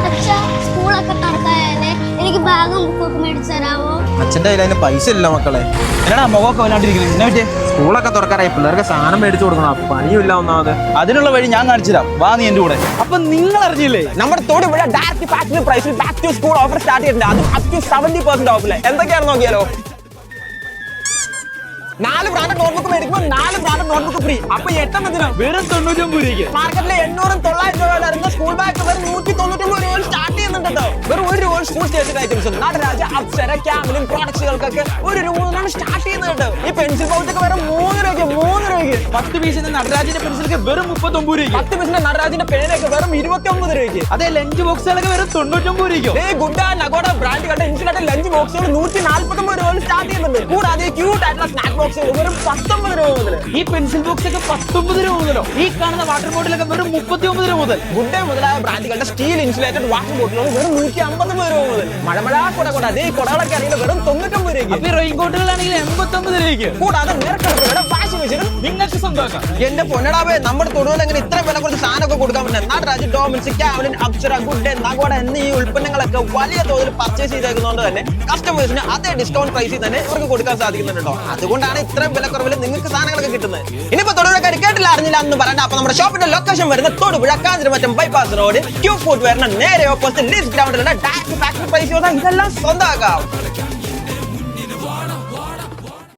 അച്ഛാ, സ്കൂളൊക്കെ തുറക്കായല്ലേ, എനിക്ക് ബാഗും ബുക്കൊക്കെ മേടിച്ചു തരാമോ? അച്ഛൻ്റെ കയ്യിൽ അതിന് പൈസ ഇല്ല മക്കളെ. എന്നാ മുഖമൊക്കെ വല്ലാണ്ടിരിക്കുന്നത് എന്നെ പറ്റിയേ? സ്കൂളൊക്കെ തുറക്കാറായി, പിള്ളേർക്ക് സാധനം മേടിച്ചു കൊടുക്കണം, പണിയില്ല ഒന്നാമത്. അതിനുള്ള വഴി ഞാൻ കാണിച്ചുതരാം, വാ നീ എന്റെ കൂടെ. അപ്പൊ നിങ്ങൾ അറിഞ്ഞില്ലേ നമ്മുടെ തൊടുപുഴ ഡയറക്റ്റ് ഫാക്ടറി പ്രൈസിൽ back to school offer start ചെയ്തിട്ടുണ്ട്. അതും അപ് ടു 70% ഓഫില്. എന്തൊക്കെയാണെന്ന് നോക്കിയാലോ. 4 ബ്രാൻഡഡ് നോട്ട്ബുക്ക് മേടിക്കുമ്പോൾ 4 ബ്രാൻഡഡ് നോട്ട്ബുക്ക് ഫ്രീ. അപ്പൊ 8 വെറും 99 രൂപയ്ക്ക്. മാർക്കറ്റിലെ 800-900 രൂപ വരുന്ന സ്കൂൾ ബാഗ് വെറും 199 രൂപ സ്റ്റാർട്ട് ചെയ്യുന്നുണ്ടോ. വെറും 1 രൂപ school stationery items Nataraj, Apsara, Camlin പ്രോഡക്ട്സുകൾക്കൊക്കെ 1 രൂപ മുതലാണ് സ്റ്റാർട്ട് ചെയ്യുന്നത്. ഈ പെൻസിൽ പൗച്ചൊക്കെ വെറും 3 രൂപയ്ക്ക്. 10 പീസിന്റെ നടരാജിന്റെ പെൻസിലൊക്കെ വെറും 39 രൂപയ്ക്ക്. 10 പീസിന്റെ നടരാജിന്റെ പേനൊക്കെ വെറും 29 രൂപയ്ക്ക്. അതേ ലഞ്ച് ബോക്സുകളൊക്കെ വെറും 99 രൂപയ്ക്കോ. ഗുഡ് ആൻഡ് നഗോഡ ബ്രാൻഡുകളുടെ ഇൻസുലേറ്റഡ് ലഞ്ച് ബോക്സുകൾ 149 രൂപ സ്റ്റാർട്ട് ചെയ്യുന്നുണ്ട്. കൂടാതെ ക്യൂട്ട് ആയിട്ടുള്ള സ്നാക്ക് ബോക്സുകൾ വെറും 19 രൂപ മുതൽ. ഈ പെൻസിൽ ബോക്സ് ഒക്കെ 19 രൂപ മുതലോ. ഈ കാണുന്ന വാട്ടർ ബോട്ടിലൊക്കെ വെറും 39 രൂപ മുതൽ. ഗുഡ് മുതലായ ബ്രാൻഡുകളുടെ സ്റ്റീൽ ഇൻസുലേറ്റഡ് വാട്ടർ ബോട്ടിലുകൾ വെറും 150 രൂപ മുതൽ. മഴമഴ കുട അതേ കുടകളൊക്കെ അറിയില്ല വെറും 99 രൂപയ്ക്ക്. റെയിൻകോട്ടുകളാണെങ്കിൽ 89 രൂപയ്ക്ക്. കൂടാതെ നിരക്കണക്കിന് വാഷിംഗ് മെഷീനും നിങ്ങൾക്ക് സ്വന്തമാക്കാം. എന്റെ പൊന്നടാവേ, നമ്മുടെ തൊടുവിൽ എങ്ങനെ ഇത്ര വില കുറച്ച് സാധനമൊക്കെ കൊടുക്കാൻ പറ്റുന്നത്? നടരാജ്, ഡോമിൻസ്, ക്യാമലിൻ, അപ്സര, ഗുഡ് ഡേ, നഗോഡ എന്നീ ഉൽപ്പന്നങ്ങളൊക്കെ വലിയ തോതിൽ പർച്ചേസ് ചെയ്തേക്കുന്നതുകൊണ്ട് തന്നെ കസ്റ്റമേഴ്സിന് അതേ ഡിസ്കൗണ്ട് പ്രൈസിൽ തന്നെ ഇവർക്ക് കൊടുക്കാൻ സാധിക്കുന്നുണ്ടോ. അതുകൊണ്ടാണ് ഇത്രയും വിലക്കുറവിൽ നിങ്ങൾക്ക് സാധനങ്ങളൊക്കെ കിട്ടുന്നത്. ഇനിയിപ്പോ തൊടുപുഴക്കാർ കേട്ടില്ല അറിഞ്ഞില്ല എന്ന് പറയണ്ട. അപ്പൊ നമ്മുടെ ഷോപ്പിന്റെ ലൊക്കേഷൻ വരുന്ന Thodupuzha Kanjiramattam bypass road Q food വരുന്ന നേരെ ഓപ്പോസിറ്റ് ലീസ് ഗ്രൗണ്ടിലുള്ള ഡയറക്റ്റ് ഫാക്ടറി പ്രൈസ് ഇതെല്ലാം സ്വന്തമാക്കാം.